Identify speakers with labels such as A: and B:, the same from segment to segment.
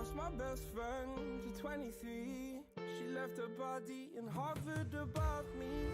A: lost my best friend to 23. She left her body in Harvard above me.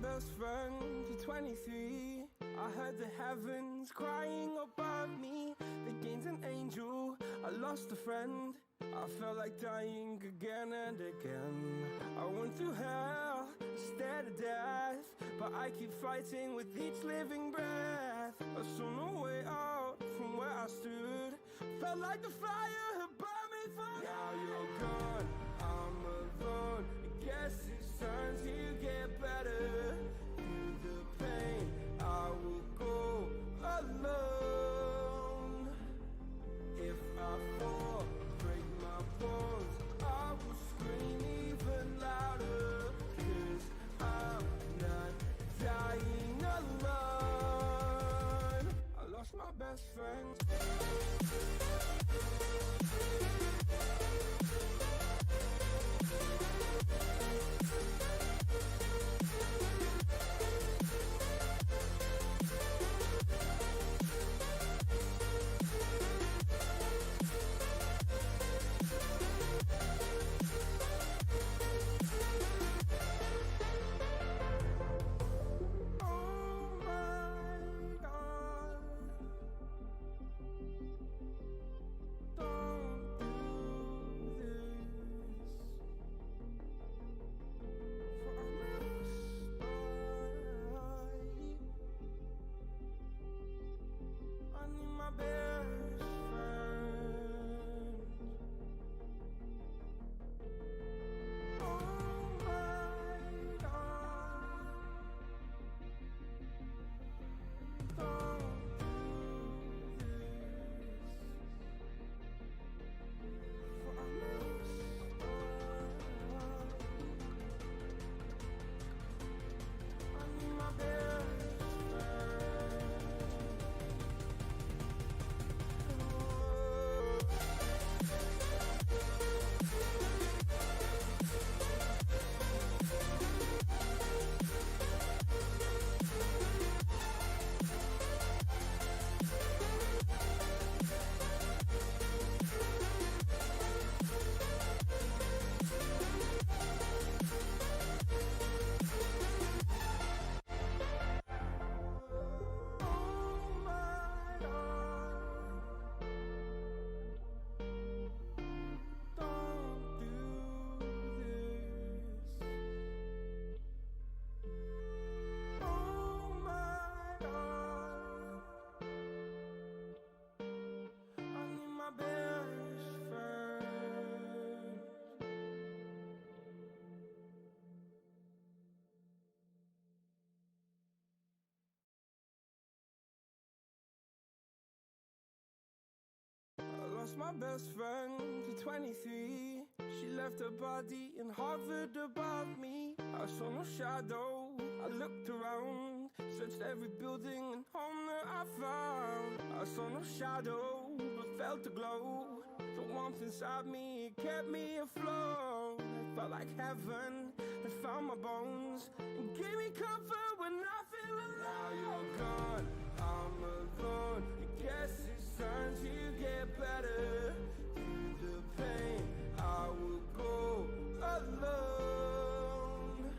A: Best friend to 23. I heard the heavens crying above me. They gained an angel, I lost a friend. I felt like dying again and again. I went through hell, stared at death, but I keep fighting with each living breath. I saw no way out from where I stood. Felt like the fire had burned me through. Now you're gone, I'm alone. I guess it's time to get better. Through the pain, I will go alone. If I fall, break my bones, I will scream even louder. 'Cause I'm not dying alone. I lost my best friend. Lost my best friend to 23. She left her body in Harvard above me. I saw no shadow, I looked around, searched every building and home that I found. I saw no shadow, but felt the glow. The warmth inside me, it kept me afloat. It felt like heaven had found my bones and gave me comfort when I feel alone. Now you're gone, I'm alone. I guess it's time to get better. Through the pain, I will go alone.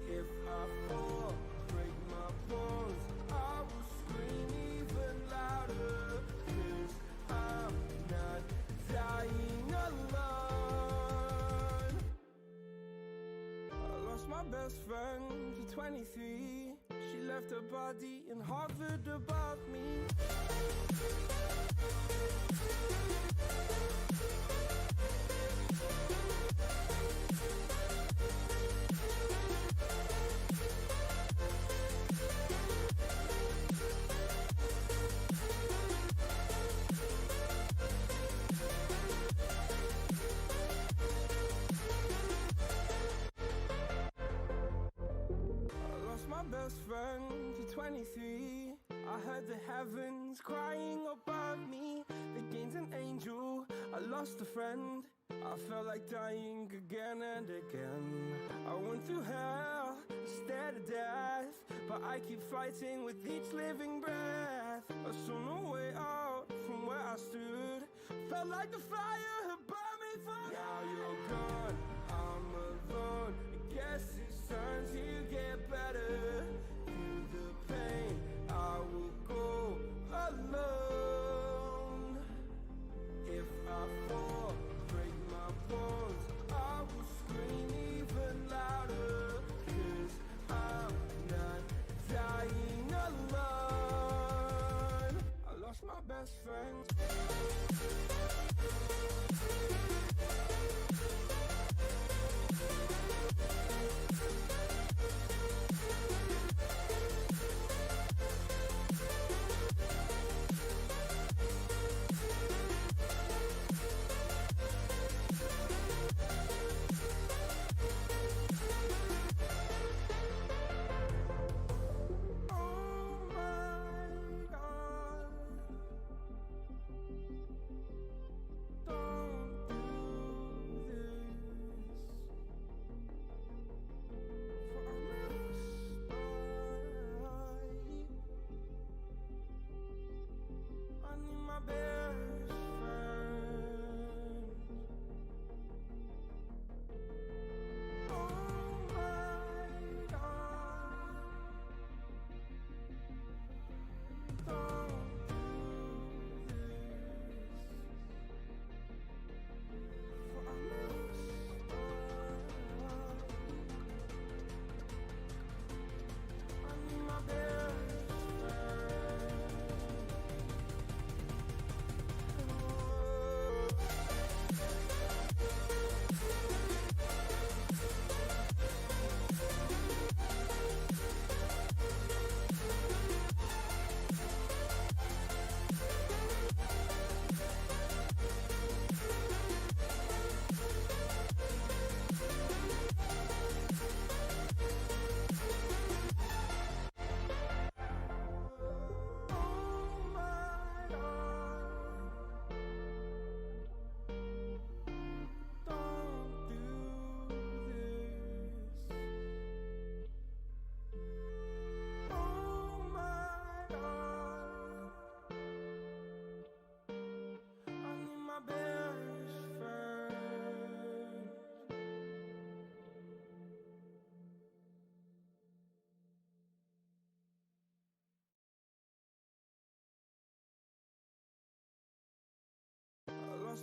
A: If I fall, break my bones, I will scream even louder. 'Cause I'm not dying alone. I lost my best friend to 23. She left her body in Harvard above me. best friend to 23. I heard the heavens crying above me. The gain's an angel, I lost a friend. I felt like dying again and again. I went through hell, stared at death, but I keep fighting with each living breath. I saw no way out from where I stood. Felt like the fire had burned me for. Now you're gone, I'm alone. I guess it's time to get better. Through the pain, I will go alone. If I fall, break my bones, I will scream even louder. 'Cause I'm not dying alone. I lost my best friend.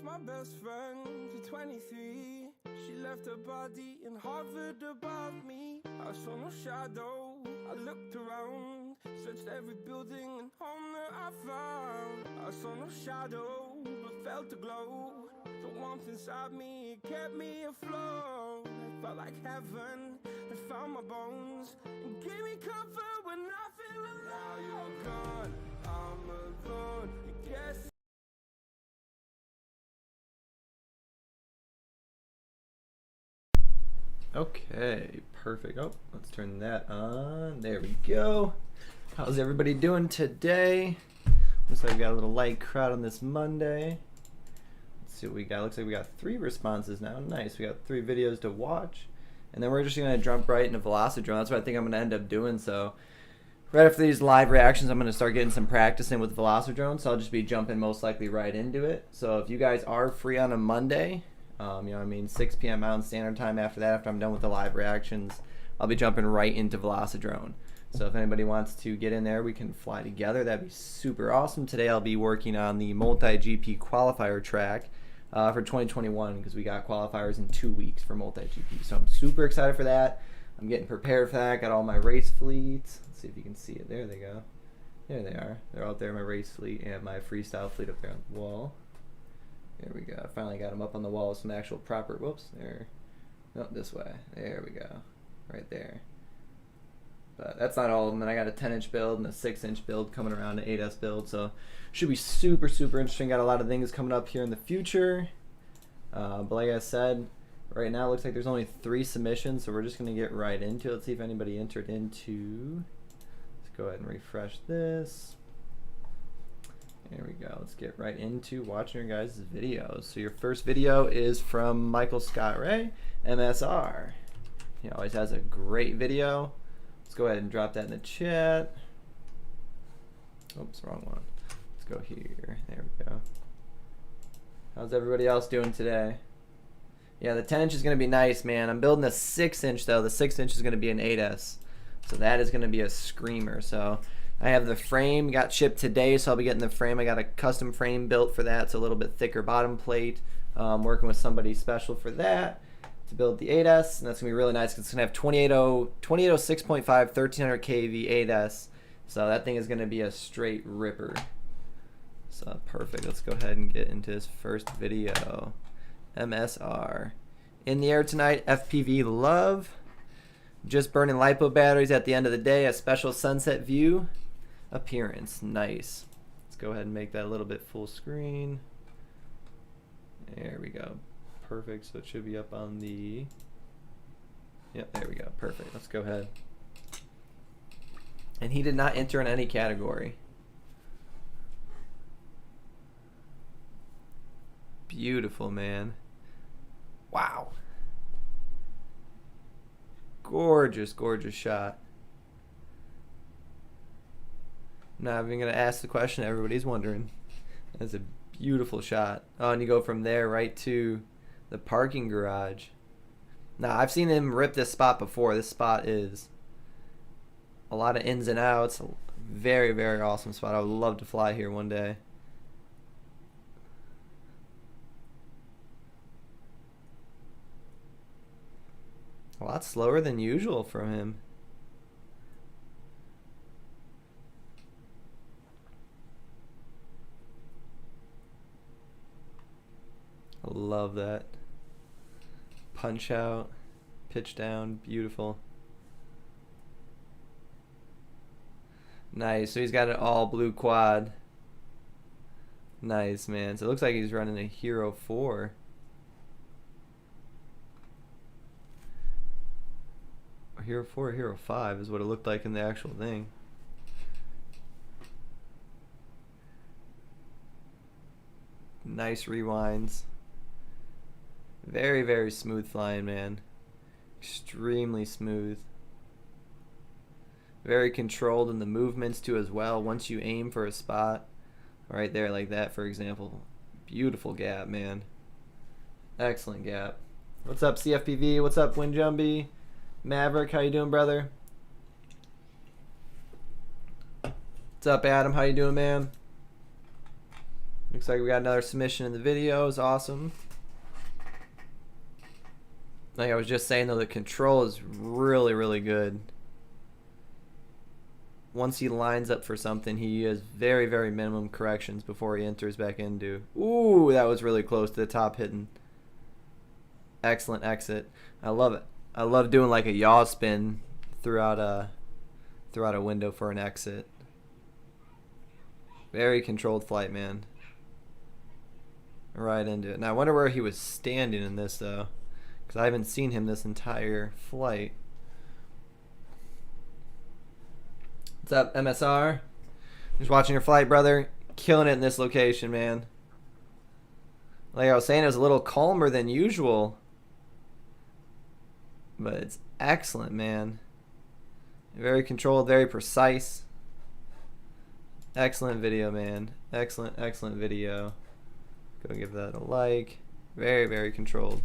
A: My best friend to 23. She left her body and hovered above me. I saw no shadow, I looked around, searched every building and home that I found. I saw no shadow, but felt a glow. The warmth inside me, it kept me afloat. It felt like heaven had found my bones and gave me comfort when I feel alone. Now you're gone, I'm alone. I guess
B: Okay, perfect. Oh, let's turn that on. There we go. How's everybody doing today? Looks like we got a little light crowd on this Monday. Let's see what we got. Looks like we got 3 responses now. Nice. We got 3 videos to watch. And then we're just going to jump right into VelociDrone. That's what I think I'm going to end up doing. So right after these live reactions, I'm going to start getting some practice in with VelociDrone. So I'll just be jumping most likely right into it. So if you guys are free on a Monday, you know what I mean, 6 p.m. Mountain Standard Time after that, after I'm done with the live reactions, I'll be jumping right into VelociDrone. So if anybody wants to get in there, we can fly together. That'd be super awesome. Today I'll be working on the multi-GP qualifier track for 2021 because we got qualifiers in 2 weeks for multi-GP. So I'm super excited for that. I'm getting prepared for that. Got all my race fleets. Let's see if you can see it. There they go. There they are. They're out there, my race fleet and my freestyle fleet up there on the wall. There we go. I finally got them up on the wall with some actual proper, whoops, there. No, this way. There we go. Right there. But that's not all of them. Then I got a 10-inch build and a 6-inch build coming around, an 8S build. So should be super, super interesting. Got a lot of things coming up here in the future. But like I said, Right now it looks like there's only 3 submissions, so we're just going to get right into it. Let's see if anybody entered into. Let's go ahead and refresh this. There we go. Let's get right into watching your guys' videos. So your first video is from Michael Scott Ray, MSR. He always has a great video. Let's go ahead and drop that in the chat. Oops, wrong one. Let's go here. There we go. How's everybody else doing today? Yeah, the 10-inch is going to be nice, man. I'm building a 6-inch, though. The 6-inch is going to be an 8S. So that is going to be a screamer. So I have the frame, got shipped today, so I'll be getting the frame. I got a custom frame built for that. It's a little bit thicker bottom plate. Working with somebody special for that to build the 8S, and that's going to be really nice because it's going to have 2806.5, 1300 kV 8S. So that thing is going to be a straight ripper. So perfect. Let's go ahead and get into this first video. MSR. In the air tonight, FPV love. Just burning LiPo batteries at the end of the day. A special sunset view appearance. Nice. Let's go ahead and make that a little bit full screen. There we go. Perfect. So it should be up on the... Yep, there we go. Perfect. Let's go ahead. And he did not enter in any category. Beautiful, man. Wow. Gorgeous, gorgeous shot. Now I'm going to ask the question everybody's wondering. That's a beautiful shot. Oh, and you go from there right to the parking garage. Now, I've seen him rip this spot before. This spot is a lot of ins and outs. Very, very awesome spot. I would love to fly here one day. A lot slower than usual from him. I love that. Punch out, pitch down, beautiful. Nice, so he's got an all blue quad. Nice, man. So it looks like he's running a Hero 4. Hero 4 or Hero 5 is what it looked like in the actual thing. Nice rewinds. Very, very smooth flying, man. Extremely smooth. Very controlled in the movements too as well. Once you aim for a spot, right there like that, for example. Beautiful gap, man. Excellent gap. What's up, CFPV? What's up, Windjumby? Maverick, how you doing, brother? What's up, Adam? How you doing, man? Looks like we got another submission in the video. It's awesome. Like I was just saying, though, the control is really, really good. Once he lines up for something, he has very, very minimum corrections before he enters back into. Ooh, that was really close to the top hitting. Excellent exit. I love it. I love doing like a yaw spin throughout a window for an exit. Very controlled flight, man. Right into it. Now I wonder where he was standing in this though, because I haven't seen him this entire flight. What's up, MSR? Just watching your flight, brother. Killing it in this location, man. Like I was saying, it was a little calmer than usual. But it's excellent, man. Very controlled, very precise. Excellent video, man. Excellent, excellent video. Go give that a like. Very, very controlled.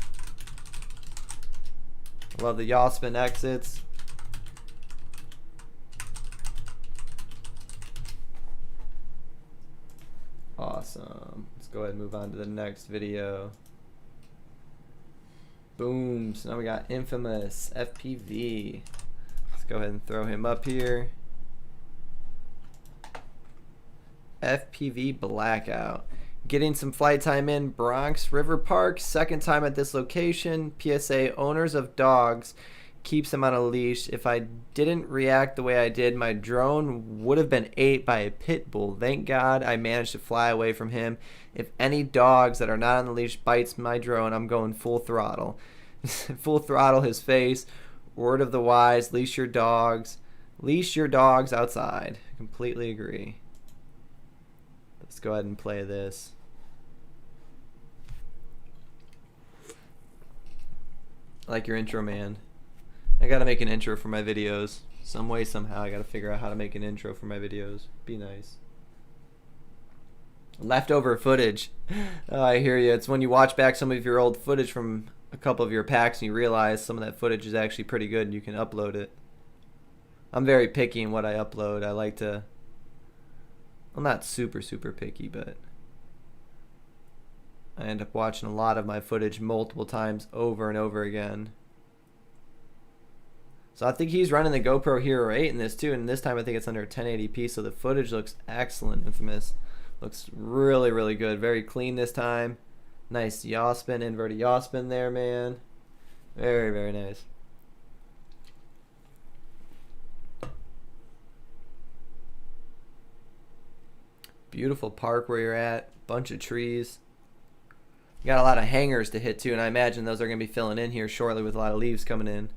B: I love the yaw spin exits. Awesome. Let's go ahead and move on to the next video. Boom. So now we got Infamous FPV. Let's go ahead and throw him up here. FPV Blackout. Getting some flight time in Bronx River Park. Second time at this location. PSA, owners of dogs, keeps them on a leash. If I didn't react the way I did, my drone would have been ate by a pit bull. Thank God I managed to fly away from him. If any dogs that are not on the leash bites my drone, I'm going full throttle. Full throttle his face. Word of the wise, leash your dogs. Leash your dogs outside. Completely agree. Let's go ahead and play this. I like your intro, man. I gotta make an intro for my videos. Some way, somehow, I gotta figure out how to make an intro for my videos. Be nice. Leftover footage. Oh, I hear you. It's when you watch back some of your old footage from a couple of your packs and you realize some of that footage is actually pretty good and you can upload it. I'm very picky in what I upload. I like to... I'm not super picky, but I end up watching a lot of my footage multiple times over and over again. So I think he's running the GoPro Hero 8 in this too, and this time I think it's under 1080p, so the footage looks excellent. Infamous looks really good. Very clean this time. Nice yaw spin, inverted yaw spin there, man. Very nice. Beautiful park where you're at. Bunch of trees. You got a lot of hangers to hit too, and I imagine those are going to be filling in here shortly with a lot of leaves coming in.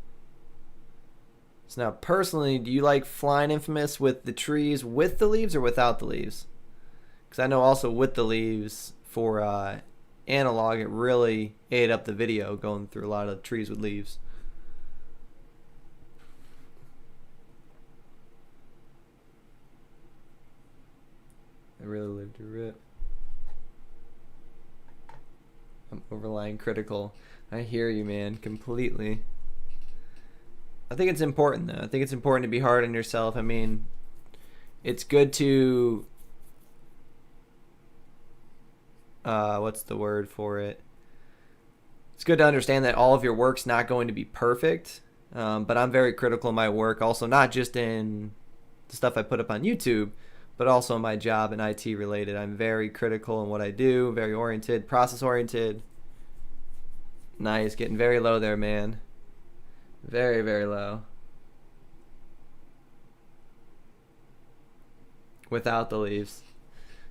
B: So now, personally, do you like flying Infamous with the trees with the leaves or without the leaves? Because I know also with the leaves for analog, it really ate up the video going through a lot of trees with leaves. I really lived to rip. I'm overlying critical. I hear you, man, completely. I think it's important, though. I think it's important to be hard on yourself. I mean, it's good to... what's the word for it? It's good to understand that all of your work's not going to be perfect. But I'm very critical of my work. Also, not just in the stuff I put up on YouTube, but also my job and IT related. I'm very critical in what I do, very oriented, process oriented. Nice, getting very low there, man. Very low. Without the leaves.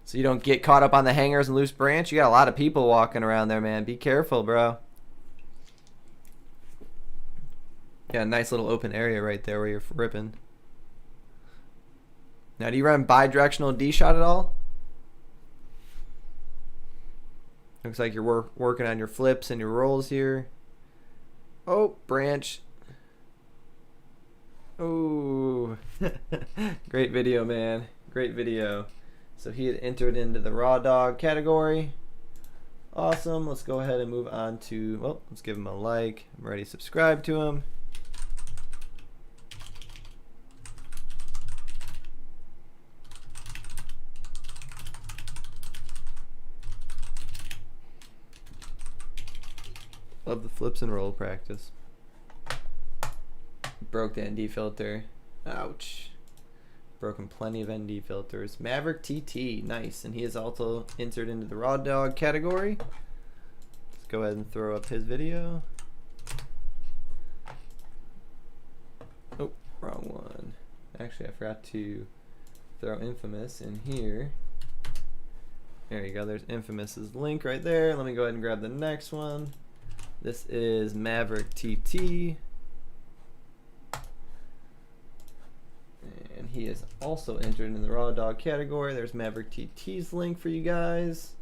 B: So you don't get caught up on the hangers and loose branch. You got a lot of people walking around there, man. Be careful, bro. Yeah, nice little open area right there where you're ripping. Now, do you run bidirectional D-shot at all? Looks like you're working on your flips and your rolls here. Oh, branch. Oh, great video, man. Great video. So he had entered into the raw dog category. Awesome. Let's go ahead and move on to, well, let's give him a like. I'm already subscribed to him. Love the flips and roll practice. Broke the ND filter. Ouch. Broken plenty of ND filters. Maverick TT. Nice. And he is also entered into the raw dog category. Let's go ahead and throw up his video. Oh, wrong one. Actually, I forgot to throw Infamous in here. There you go. There's Infamous's link right there. Let me go ahead and grab the next one. This is Maverick TT. And he is also entered in the raw dog category. There's Maverick TT's link for you guys.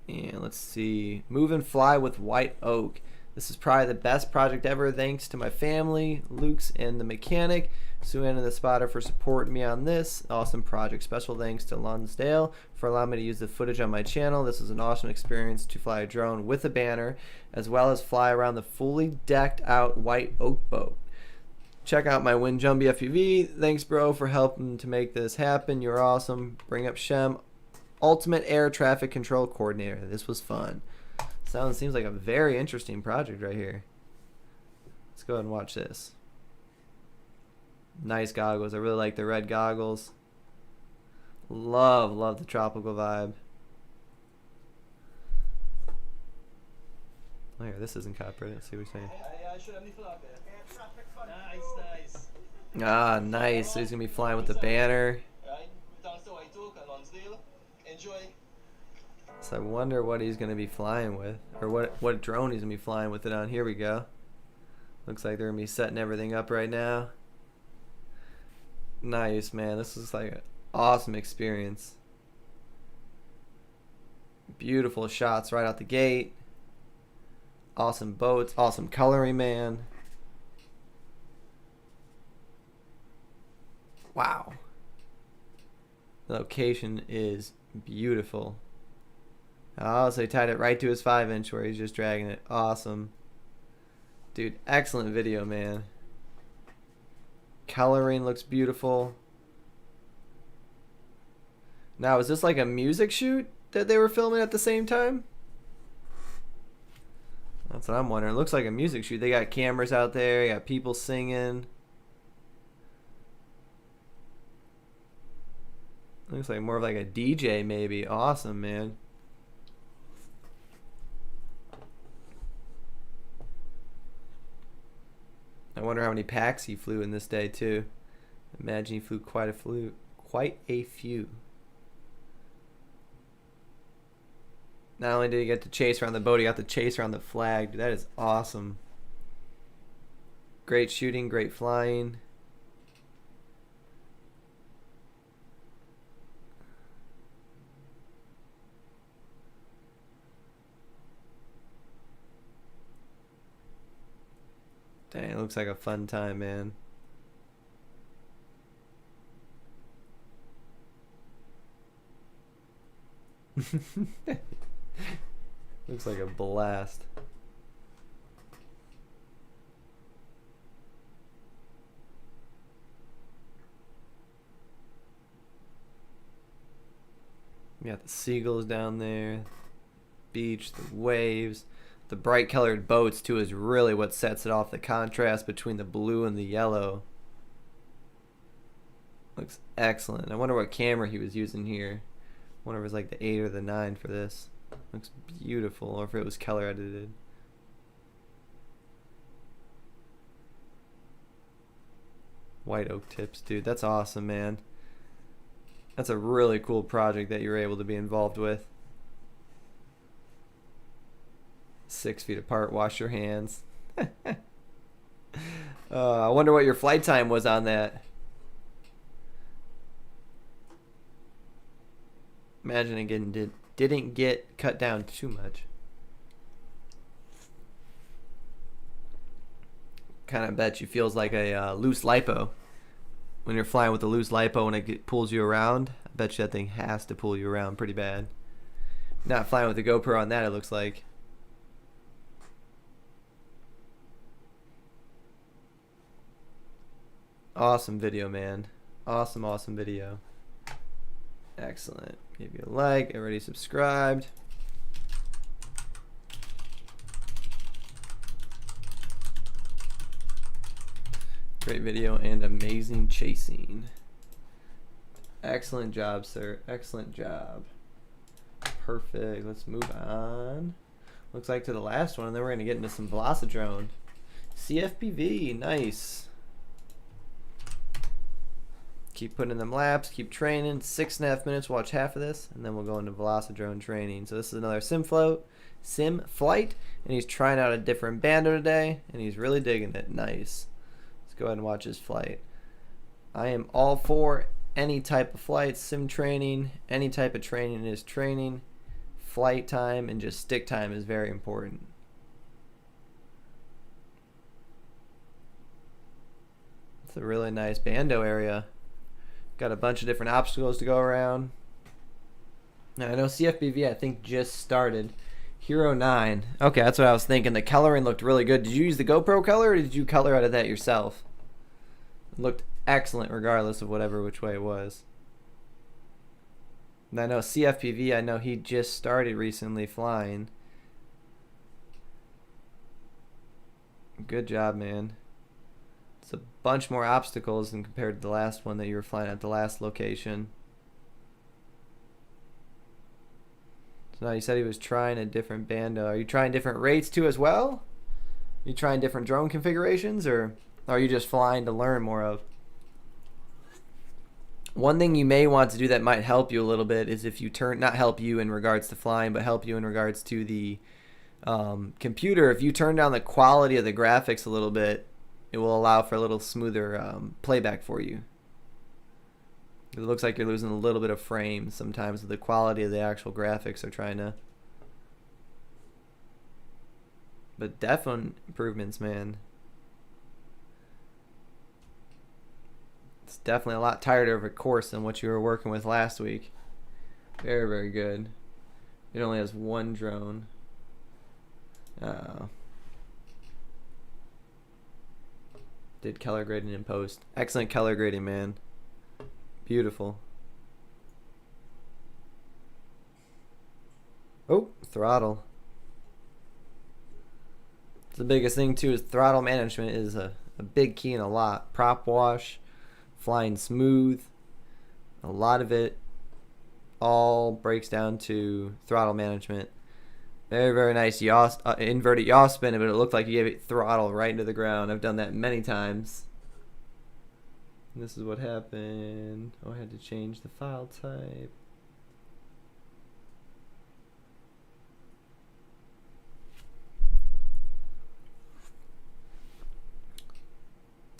B: And let's see. Move and Fly with White Oak. This is probably the best project ever, thanks to my family, Luke's and the mechanic, Sue Ann and the spotter for supporting me on this awesome project. Special thanks to LazyDay for allowing me to use the footage on my channel. This is an awesome experience to fly a drone with a banner, as well as fly around the fully decked out White Oak boat. Check out my LazyDayFPV. Thanks, bro, for helping to make this happen. You're awesome. Bring up Shem, Ultimate Air Traffic Control Coordinator. This was fun. Seems like a very interesting project right here. Let's go ahead and watch this. Nice goggles. I really like the red goggles. Love the tropical vibe. Oh, yeah, this isn't copyrighted. Let's see what he's saying. Ah, nice. So he's going to be flying with the banner.
C: Enjoy.
B: So I wonder what he's going to be flying with, or what drone he's going to be flying with it on. Here we go. Looks like they're going to be setting everything up right now. Nice, man. This is like an awesome experience. Beautiful shots right out the gate. Awesome boats, awesome coloring, man. Wow. The location is beautiful. Oh, so he tied it right to his 5-inch where he's just dragging it. Awesome. Dude, excellent video, man. Coloring looks beautiful. Now, is this like a music shoot that they were filming at the same time? That's what I'm wondering. It looks like a music shoot. They got cameras out there. You got people singing. Looks like more of like a DJ maybe. Awesome, man. I wonder how many packs he flew in this day too. Imagine he flew quite a few. Not only did he get to chase around the boat, he got to chase around the flag. Dude, that is awesome. Great shooting, great flying. Dang, it looks like a fun time, man. Looks like a blast. We got the seagulls down there, beach, the waves. The bright colored boats too is really what sets it off, the contrast between the blue and the yellow. Looks excellent. I wonder what camera he was using here. I wonder if it was like the 8 or the 9 for this. Looks beautiful, or if it was color edited. White oak tips, dude. That's awesome, man. That's a really cool project that you were able to be involved with. 6 feet apart, wash your hands. I wonder what your flight time was on that. Imagine again, didn't get cut down too much. Kind of bet you feels like a loose lipo. When you're flying with a loose lipo and it pulls you around, I bet you that thing has to pull you around pretty bad. Not flying with a GoPro on that, it looks like. Awesome video, man. Awesome, awesome video. Excellent. Give you a like. Already subscribed. Great video and amazing chasing. Excellent job, sir. Excellent job. Perfect. Let's move on. Looks like to the last one, and then we're going to get into some Velocitron. CFPV. Nice. Keep putting in them laps, keep training. 6.5 minutes, watch half of this, and then we'll go into Velocitron training. So this is another sim flight, and he's trying out a different bando today, and he's really digging it. Nice. Let's go ahead and watch his flight. I am all for any type of flight, sim training, any type of training is training. Flight time and just stick time is very important. It's a really nice bando area. Got a bunch of different obstacles to go around. Now I know CFPV I think just started. Hero 9. Okay, that's what I was thinking. The coloring looked really good. Did you use the GoPro color or did you color out of that yourself? It looked excellent regardless of which way it was. And I know CFPV, I know he just started recently flying. Good job, man. It's a bunch more obstacles than compared to the last one that you were flying at the last location. So now you said he was trying a different bando. Are you trying different rates too as well? Are you trying different drone configurations, or are you just flying to learn more of? One thing you may want to do that might help you a little bit is if you not help you in regards to flying, but help you in regards to the computer. If you turn down the quality of the graphics a little bit, it will allow for a little smoother playback for you. It looks like you're losing a little bit of frame sometimes with the quality of the actual graphics are trying to. But definite improvements, man. It's definitely a lot tighter of a course than what you were working with last week. Very, very good. It only has one drone. Did color grading in post. Excellent color grading, man. Beautiful. Oh, throttle. The biggest thing too is throttle management is a big key in a lot. Prop wash, flying smooth. A lot of it all breaks down to throttle management. Very, very nice yaw, inverted yaw spin, but it looked like you gave it throttle right into the ground. I've done that many times. And this is what happened. Oh, I had to change the file type.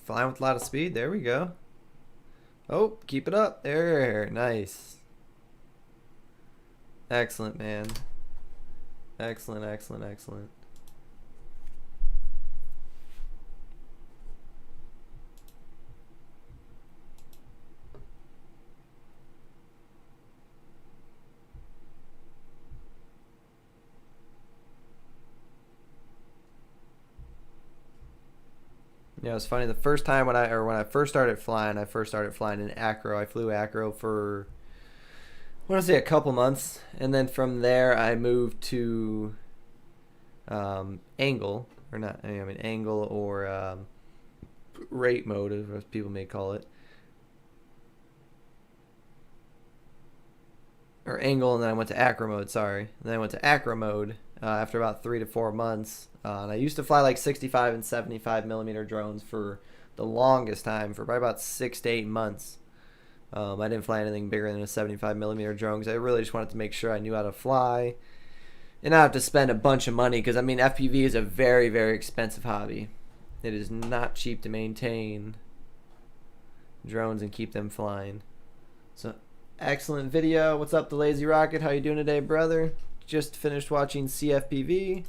B: Flying with a lot of speed. There we go. Oh, keep it up. There. Nice. Excellent, man. Excellent, excellent, excellent. Yeah, it's funny. The first time when I first started flying in acro. I flew acro for I want to say a couple months, and then from there I moved to angle, or not. I mean angle or rate mode, as people may call it, or angle, and then I went to acro mode. Sorry, and then I went to acro mode after about 3 to 4 months. And I used to fly like 65 and 75 millimeter drones for the longest time, for probably about 6 to 8 months. I didn't fly anything bigger than a 75 millimeter drone because I really just wanted to make sure I knew how to fly and not have to spend a bunch of money, because I mean FPV is a very, very expensive hobby. It is not cheap to maintain drones and keep them flying. So excellent video. What's up, the Lazy Rocket? How you doing today, brother? Just finished watching CFPV.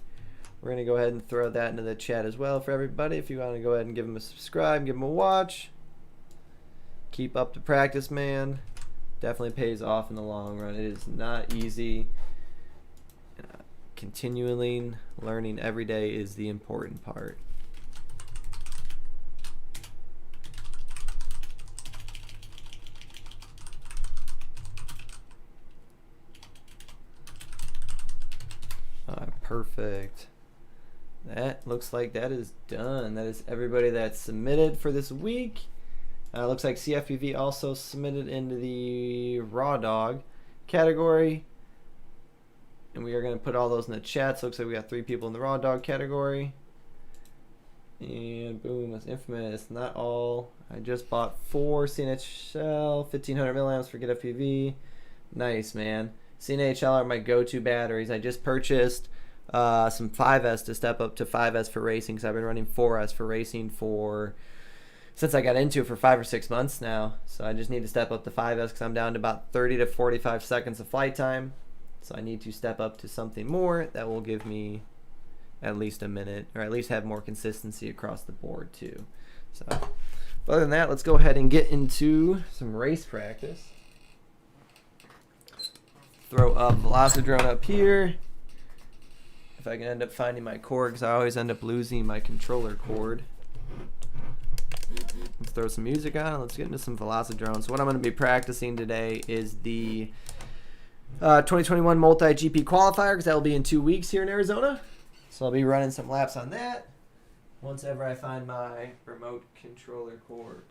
B: We're going to go ahead and throw that into the chat as well for everybody. If you want to go ahead and give them a subscribe, give them a watch. Keep up the practice, man. Definitely pays off in the long run. It is not easy. Continually learning every day is the important part. Perfect. That looks like that is done. That is everybody that's submitted for this week. Looks like CFPV also submitted into the raw dog category, and we are going to put all those in the chat. So it looks like we got 3 people in the raw dog category, and boom, that's infamous. Not all. I just bought 4 CNHL 1500 milliamps for Get FPV. Nice, man. CNHL are my go-to batteries. I just purchased some 5S to step up to 5S for racing, because I've been running 4S for racing since I got into it for 5 or 6 months now. So I just need to step up to 5S because I'm down to about 30 to 45 seconds of flight time. So I need to step up to something more that will give me at least a minute, or at least have more consistency across the board too. So other than that, let's go ahead and get into some race practice. Throw a VelociDrone up here. If I can end up finding my cord, because I always end up losing my controller cord. Let's throw some music on and let's get into some VelociDrone. So what I'm going to be practicing today is the 2021 multi-GP qualifier, because that will be in 2 weeks here in Arizona. So I'll be running some laps on that once ever I find my remote controller cord.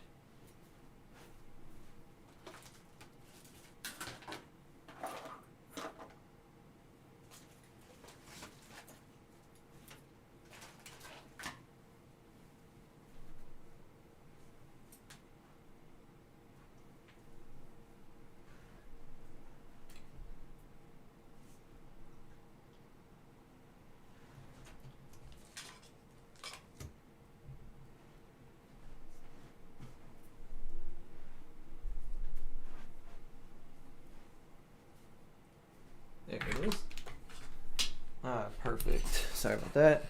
B: sorry about that.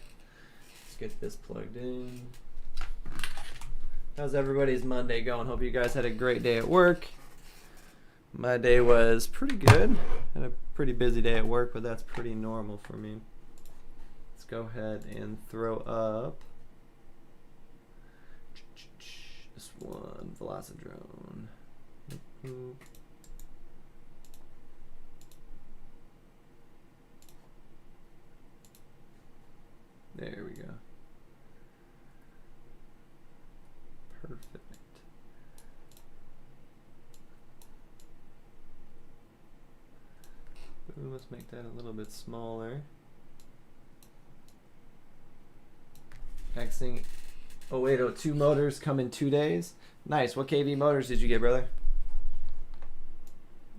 B: Let's get this plugged in. How's everybody's Monday going? Hope you guys had a great day at work. My day was pretty good. Had a pretty busy day at work, but that's pretty normal for me. Let's go ahead and throw up this one, VelociDrone. There we go. Perfect. Ooh, let's make that a little bit smaller. Xing 0802 motors come in 2 days. Nice. What KV motors did you get, brother?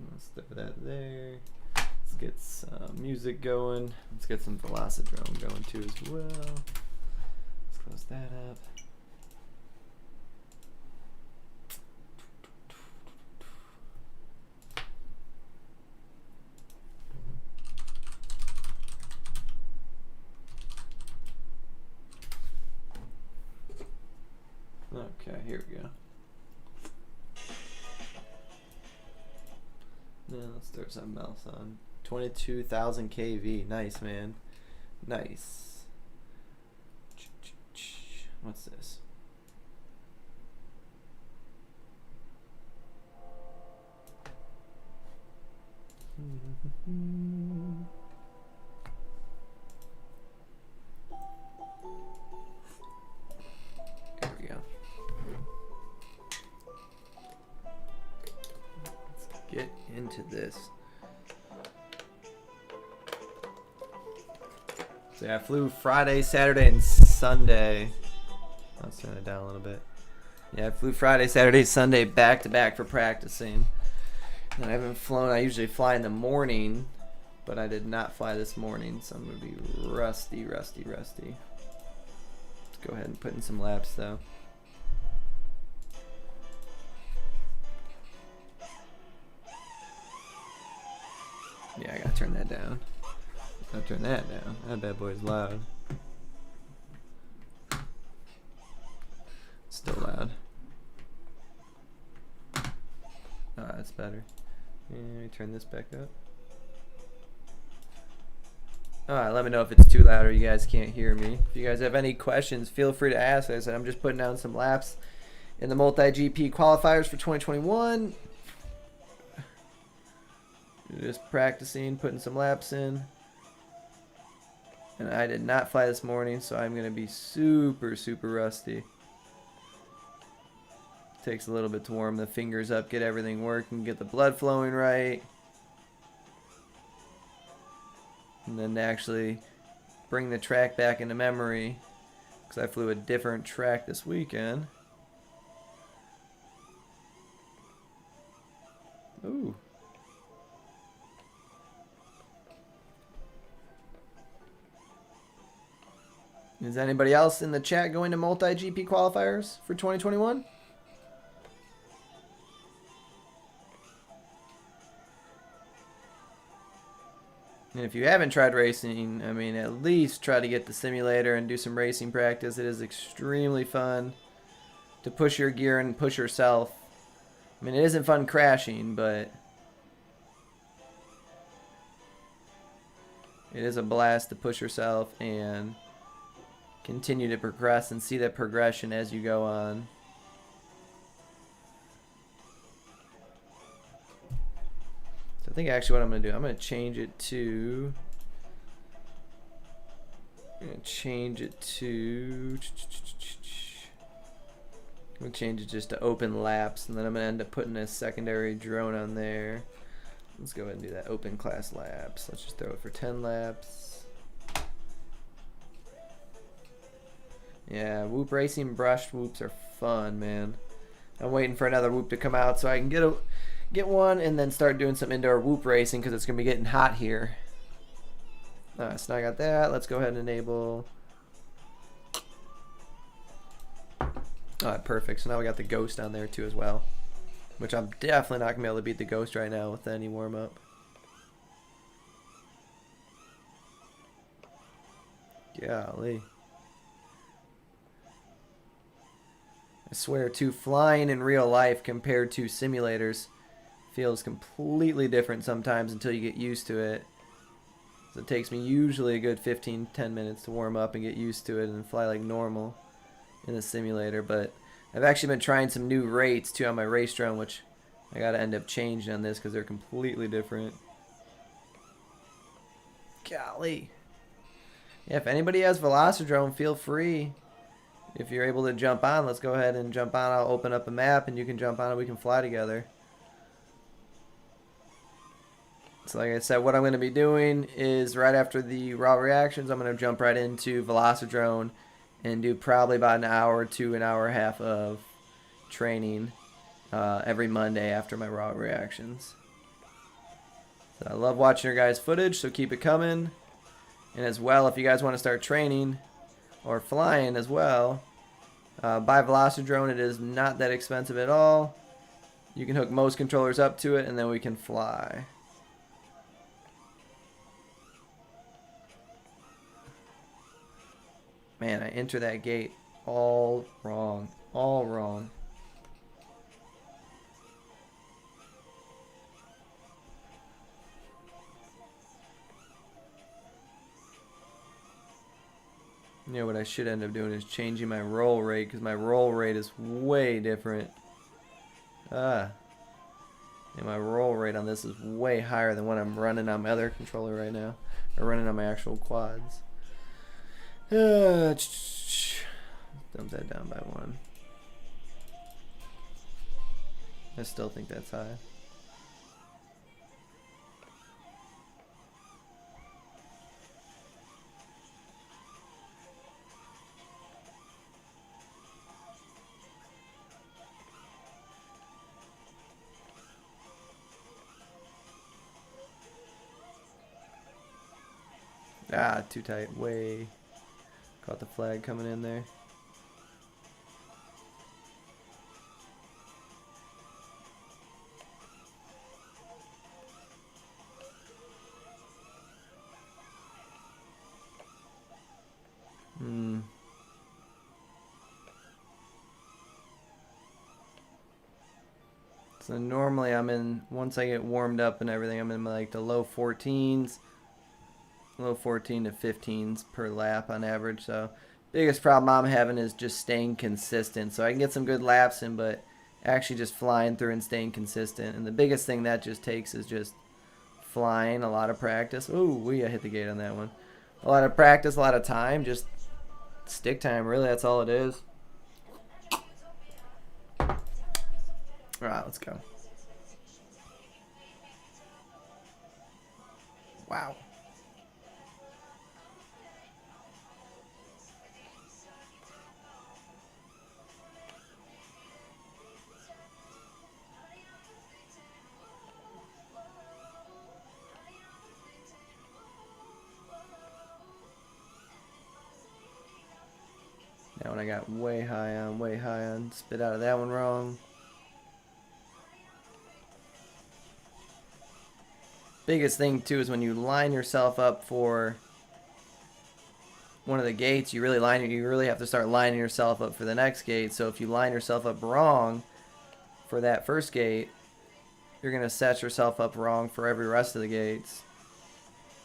B: Let's throw that there. Let's get some music going. Let's get some VelociDrone going too as well. Let's close that up. Okay, here we go. Now let's throw something else on. 22,000 kV. Nice, man. Nice. What's this? There we go. Let's get into this. So yeah, I flew Friday, Saturday, and Sunday. I'll turn it down a little bit. Yeah, I flew Friday, Saturday, Sunday back to back for practicing. And I haven't flown. I usually fly in the morning, but I did not fly this morning, so I'm gonna be rusty. Let's go ahead and put in some laps though. Yeah, I gotta turn that down. I'll turn that down. That bad boy's loud. Still loud. Oh, that's better. Let me turn this back up. Alright, let me know if it's too loud or you guys can't hear me. If you guys have any questions, feel free to ask. As I said, I'm just putting down some laps in the multi-GP qualifiers for 2021. Just practicing, putting some laps in. And I did not fly this morning, so I'm going to be super rusty. Takes a little bit to warm the fingers up, get everything working, get the blood flowing right. And then actually bring the track back into memory, because I flew a different track this weekend. Ooh. Is anybody else in the chat going to multi-GP qualifiers for 2021? And if you haven't tried racing, I mean, at least try to get the simulator and do some racing practice. It is extremely fun to push your gear and push yourself. I mean, it isn't fun crashing, but it is a blast to push yourself and continue to progress and see that progression as you go on. So I think actually what I'm going to do, I'm going to change it to... I'm going to change it just to open laps, and then I'm going to end up putting a secondary drone on there. Let's go ahead and do that, open class laps. Let's just throw it for 10 laps. Yeah, whoop racing brushed whoops are fun, man. I'm waiting for another whoop to come out so I can get one and then start doing some indoor whoop racing, because it's going to be getting hot here. Alright, so now I got that. Let's go ahead and enable. Alright, perfect. So now we got the Ghost on there too as well, which I'm definitely not going to be able to beat the Ghost right now with any warm-up. Golly. I swear, too, flying in real life compared to simulators feels completely different sometimes until you get used to it. So it takes me usually a good 15-10 minutes to warm up and get used to it and fly like normal in the simulator. But I've actually been trying some new rates too on my race drone, which I gotta end up changing on this because they're completely different. Golly. Yeah, if anybody has VelociDrone, feel free. If you're able to jump on, let's go ahead and jump on. I'll open up a map and you can jump on and we can fly together. So like I said, what I'm going to be doing is right after the raw reactions, I'm going to jump right into VelociDrone and do probably about an hour to an hour and a half of training every Monday after my raw reactions. So I love watching your guys' footage, so keep it coming. And as well, if you guys want to start training or flying as well, buy VelociDrone. It is not that expensive at all. You can hook most controllers up to it and then we can fly. Man, I enter that gate all wrong. All wrong. You know what I should end up doing is changing my roll rate, because my roll rate is way different. And my roll rate on this is way higher than what I'm running on my other controller right now. Or running on my actual quads. Dump that down by 1. I still think that's high. Ah, too tight. Way. Caught the flag coming in there. So normally I'm in, once I get warmed up and everything, I'm in like the low 14s. Low 14 to 15s per lap on average. So biggest problem I'm having is just staying consistent. So I can get some good laps in, but actually just flying through and staying consistent. And the biggest thing that just takes is just flying, a lot of practice. Ooh, I hit the gate on that one. A lot of practice, a lot of time, just stick time, really, that's all it is. Alright, let's go. Wow. That one I got way high on, spit out of that one wrong. Biggest thing too is when you line yourself up for one of the gates, you really have to start lining yourself up for the next gate. So if you line yourself up wrong for that first gate, you're gonna set yourself up wrong for every rest of the gates.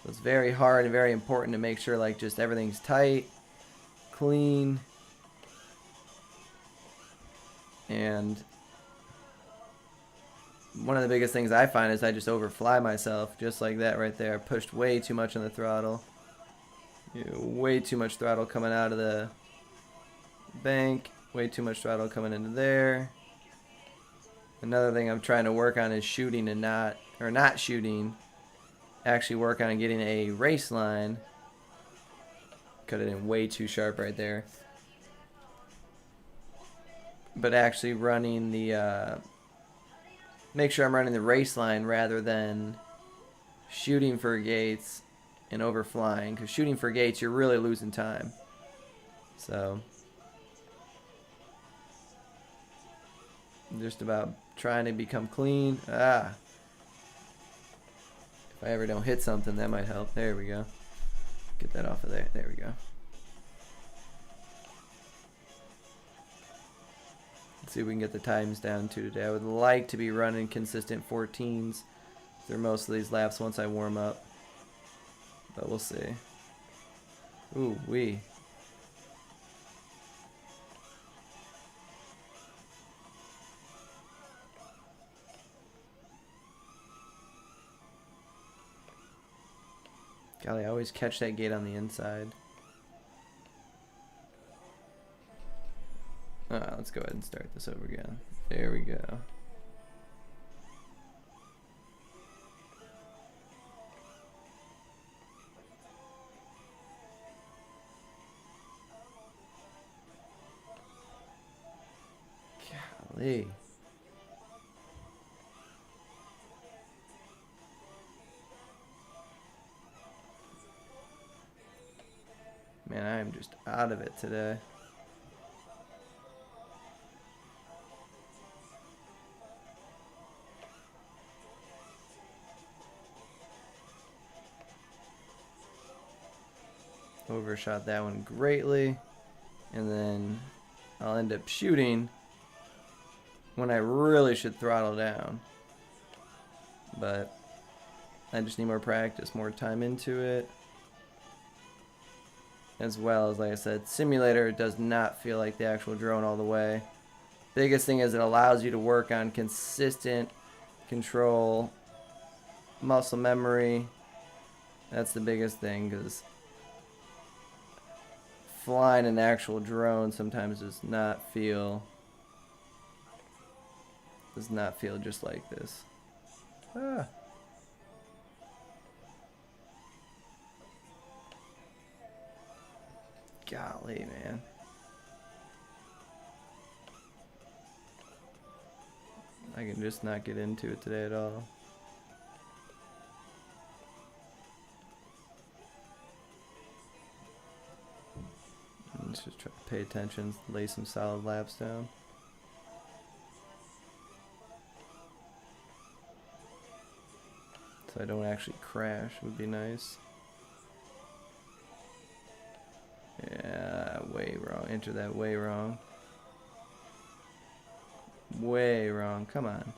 B: So it's very hard and very important to make sure like just everything's tight, clean. And one of the biggest things I find is I just overfly myself, just like that right there. I pushed way too much on the throttle. Way too much throttle coming out of the bank. Way too much throttle coming into there. Another thing I'm trying to work on is shooting and not shooting. Actually work on getting a race line. Cut it in way too sharp right there. But actually running the, make sure I'm running the race line rather than shooting for gates and overflying. Because shooting for gates, you're really losing time. So, I'm just about trying to become clean. If I ever don't hit something, that might help. There we go. Get that off of there. There we go. See if we can get the times down to today. I would like to be running consistent 14s through most of these laps once I warm up. But we'll see. Ooh, wee. Golly, I always catch that gate on the inside. Let's go ahead and start this over again. There we go. Golly. Man, I am just out of it today. Overshot that one greatly, and then I'll end up shooting when I really should throttle down. But I just need more practice, more time into it. As well as, like I said, simulator does not feel like the actual drone all the way. Biggest thing is it allows you to work on consistent control, muscle memory. That's the biggest thing, because flying an actual drone sometimes does not feel just like this. Ah. Golly, man. I can just not get into it today at all. Let's just try to pay attention, lay some solid laps down. So I don't actually crash would be nice. Yeah, way wrong. Enter that way wrong. Way wrong. Come on.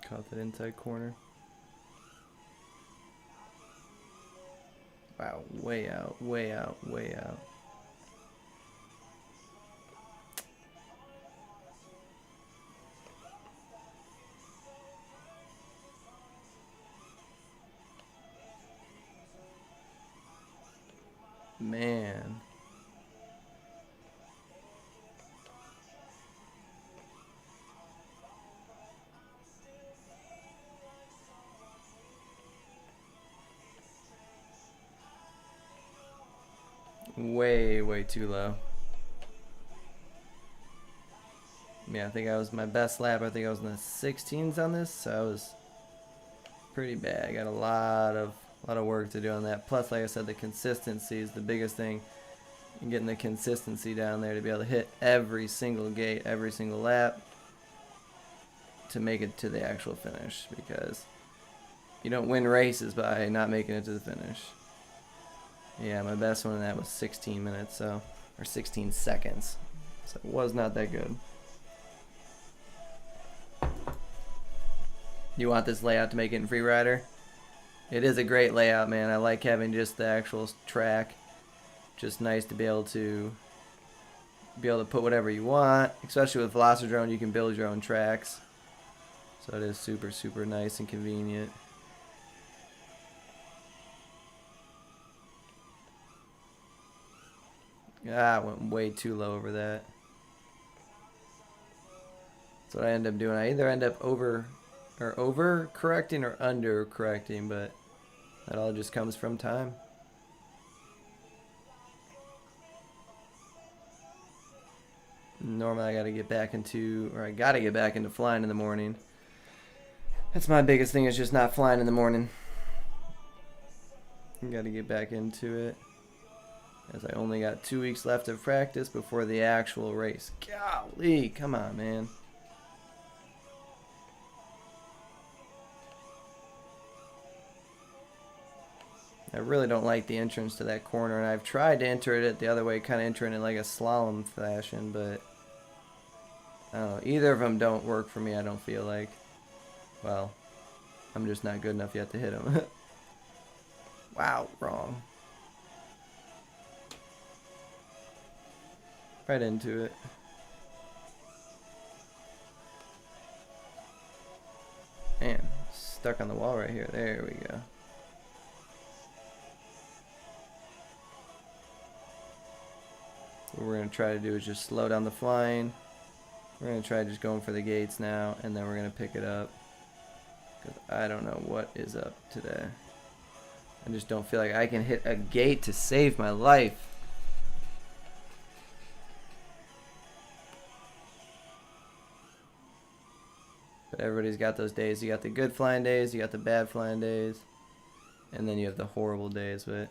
B: Caught that inside corner. Wow, way out, way out, way out. Man. Way too low. Yeah, I think I was my best lap. I think I was in the 16s on this, so I was pretty bad. I got a lot of work to do on that. Plus, like I said, the consistency is the biggest thing. And getting the consistency down there to be able to hit every single gate, every single lap to make it to the actual finish, because you don't win races by not making it to the finish. Yeah, my best one in that was 16 minutes, so, or 16 seconds. So it was not that good. You want this layout to make it in Freerider? It is a great layout, man. I like having just the actual track. Just nice to be able to put whatever you want. Especially with VelociDrone, you can build your own tracks. So it is super nice and convenient. Ah, I went way too low over that. That's what I end up doing. I either end up over-correcting or under-correcting, but that all just comes from time. Normally I gotta get back into flying in the morning. That's my biggest thing, is just not flying in the morning. I gotta get back into it, as I only got 2 weeks left of practice before the actual race. Golly, come on, man. I really don't like the entrance to that corner, and I've tried to enter it the other way, kind of entering it like a slalom fashion, but I don't know. Either of them don't work for me, I don't feel like. Well, I'm just not good enough yet to hit them. Wow, wrong. Right into it. Man, stuck on the wall right here. There we go. What we're going to try to do is just slow down the flying. We're going to try just going for the gates now, and then we're going to pick it up. Because I don't know what is up today. I just don't feel like I can hit a gate to save my life. But everybody's got those days. You got the good flying days, you got the bad flying days, and then you have the horrible days, but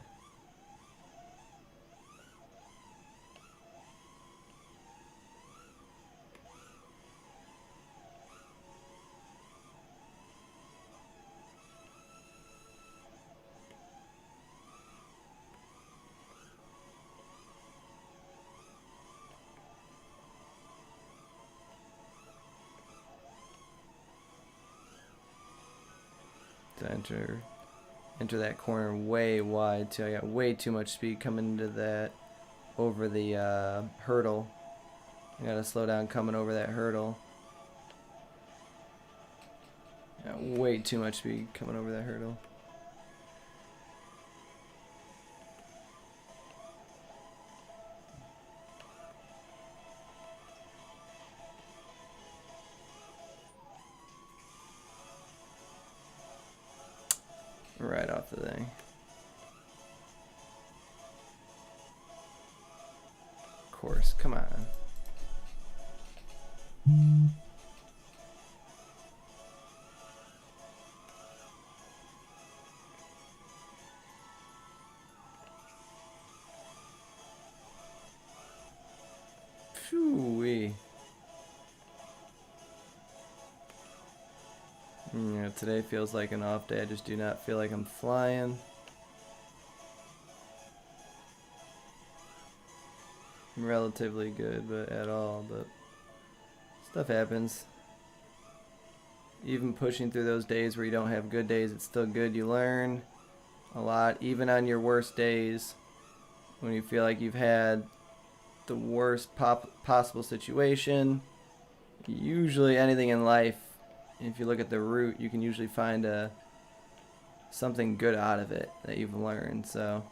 B: to enter that corner way wide too. I got way too much speed coming into that over the hurdle. I gotta slow down coming over that hurdle. Got way too much speed coming over that hurdle. Right off the thing. Of course, come on. Phew-wee. Yeah, today feels like an off day. I just do not feel like I'm flying. I'm relatively good, but at all. But stuff happens. Even pushing through those days where you don't have good days, it's still good. You learn a lot, even on your worst days. When you feel like you've had the worst possible situation, usually anything in life, if you look at the root, you can usually find something good out of it that you've learned. So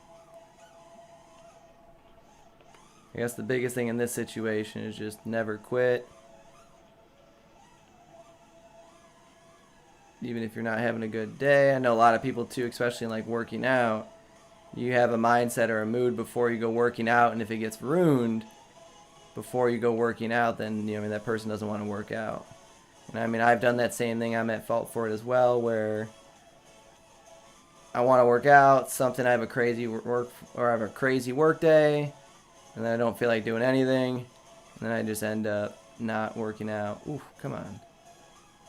B: I guess the biggest thing in this situation is just never quit. Even if you're not having a good day. I know a lot of people too, especially in like working out, you have a mindset or a mood before you go working out, and if it gets ruined before you go working out, then that person doesn't want to work out. And I mean, I've done that same thing. I'm at fault for it as well, where I want to work out, I have a crazy work day, and then I don't feel like doing anything, and then I just end up not working out. Ooh, come on.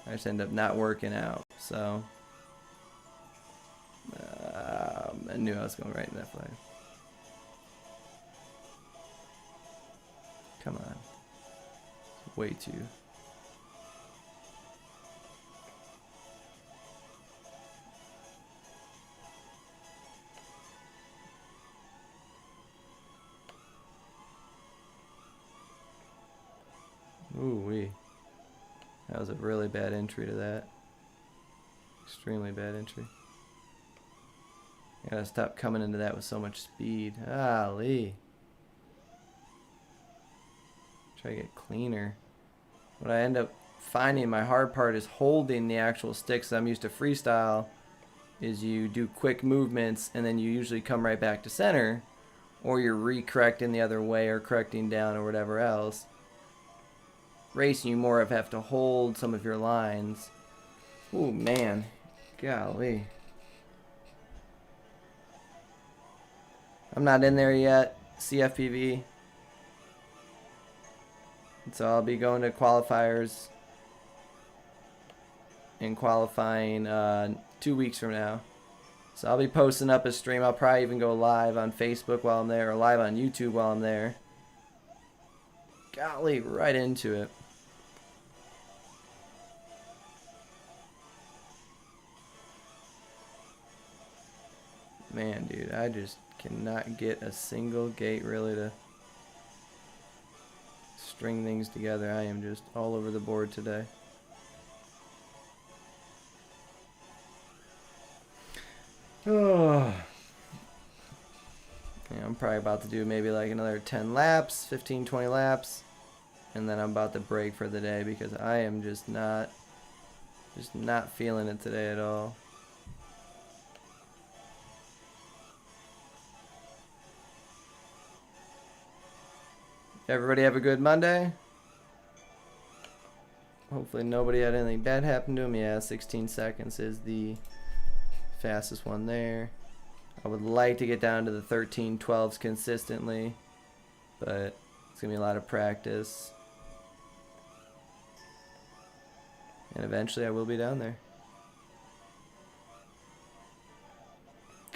B: I just end up not working out. So I knew I was going right in that flag. Come on. Way too. Ooh-wee. That was a really bad entry to that. Extremely bad entry. I gotta stop coming into that with so much speed. Golly. Try to get cleaner. What I end up finding my hard part is holding the actual sticks. I'm used to freestyle is you do quick movements and then you usually come right back to center, or you're re-correcting the other way or correcting down or whatever else. Racing, you more have to hold some of your lines. Ooh, man. Golly. I'm not in there yet, CFPV. So I'll be going to qualifiers and qualifying 2 weeks from now. So I'll be posting up a stream. I'll probably even go live on Facebook while I'm there, or live on YouTube while I'm there. Golly, right into it. Man, dude, I just cannot get a single gate really to string things together. I am just all over the board today. Oh. Yeah, I'm probably about to do maybe like another 10 laps, 15, 20 laps, and then I'm about to break for the day because I am just not feeling it today at all. Everybody have a good Monday. Hopefully nobody had anything bad happen to them. Yeah, 16 seconds is the fastest one there. I would like to get down to the 13-12s consistently, but it's going to be a lot of practice. And eventually I will be down there.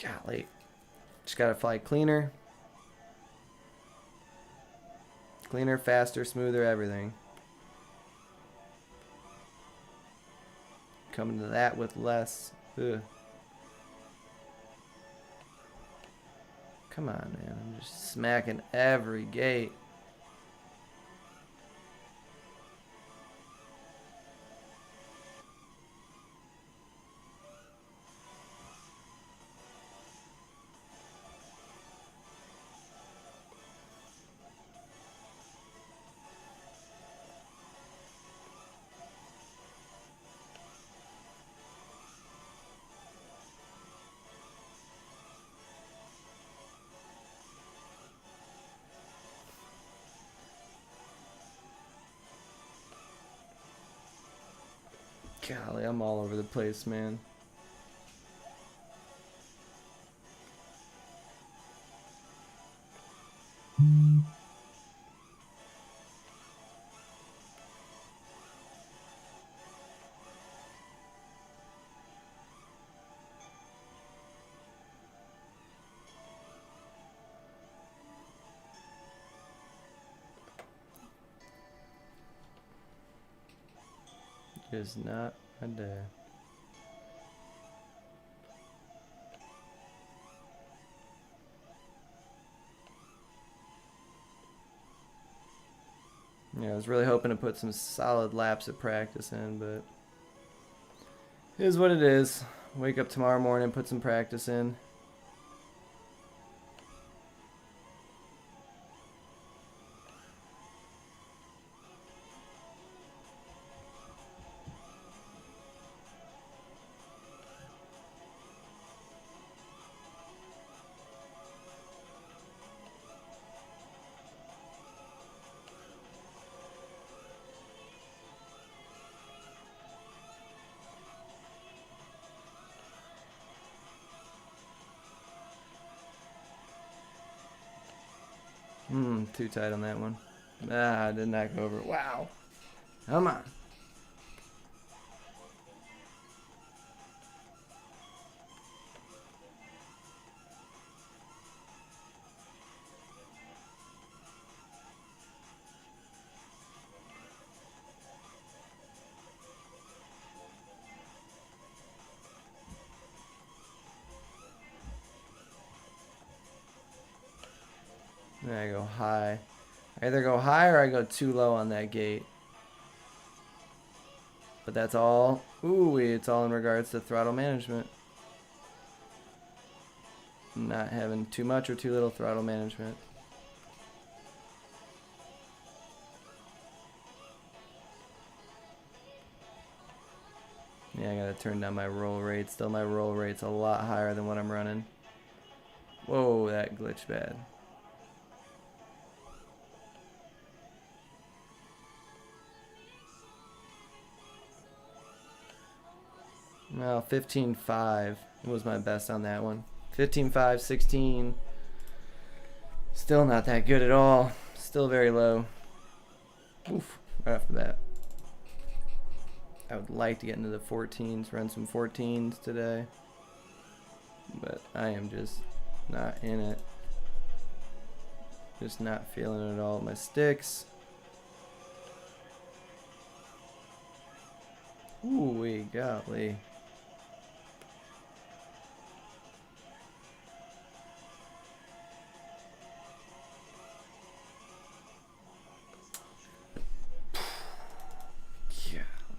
B: Golly. Just got to fly cleaner. Cleaner, faster, smoother, everything. Coming to that with less. Ugh. Come on, man. I'm just smacking every gate. Golly, I'm all over the place, man. Is not a day. Yeah, I was really hoping to put some solid laps of practice in, but it is what it is. Wake up tomorrow morning, put some practice in. Too tight on that one. Ah, I did not go over. Wow. Come on. Then I go high. I either go high or I go too low on that gate. But that's all. Ooh, it's all in regards to throttle management. Not having too much or too little throttle management. Yeah, I gotta turn down my roll rate. Still, my roll rate's a lot higher than what I'm running. Whoa, that glitched bad. Well, 15.5 was my best on that one. 15.5, 16. Still not that good at all. Still very low. Oof, right off the bat. I would like to get into the 14s, run some 14s today. But I am just not in it. Just not feeling it at all. My sticks. Ooh-wee, golly.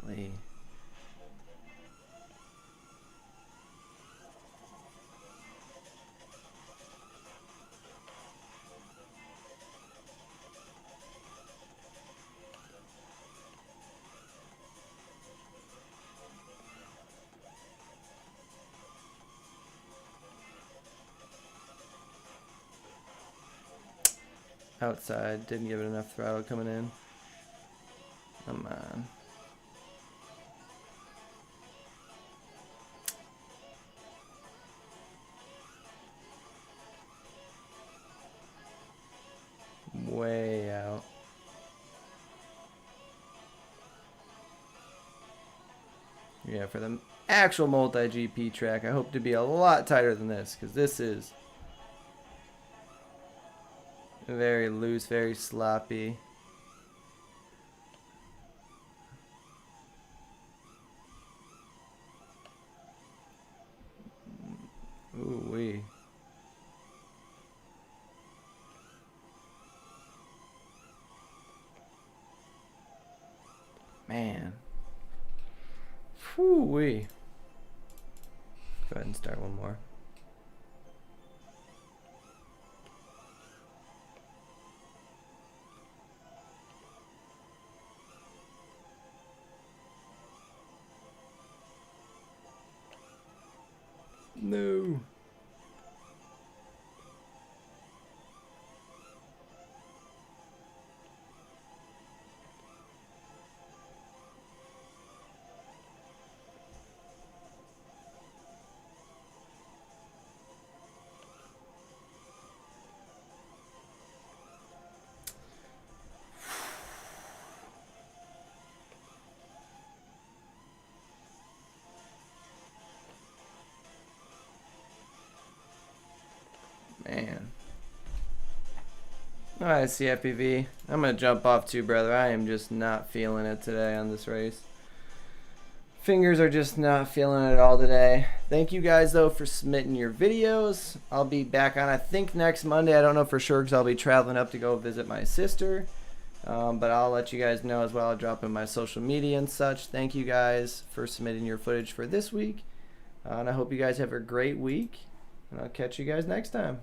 B: Golly. Outside, didn't give it enough throttle coming in. Come on. Way out. Yeah, for the actual multi-GP track, I hope to be a lot tighter than this, because this is very loose, very sloppy. Ooh-wee. Man. Whoo-wee. Go ahead and start one more. No. Man. Alright, CFPV. I'm going to jump off too, brother. I am just not feeling it today on this race. Fingers are just not feeling it at all today. Thank you guys, though, for submitting your videos. I'll be back on, I think, next Monday. I don't know for sure because I'll be traveling up to go visit my sister. But I'll let you guys know as well. I'll drop in my social media and such. Thank you guys for submitting your footage for this week. And I hope you guys have a great week. And I'll catch you guys next time.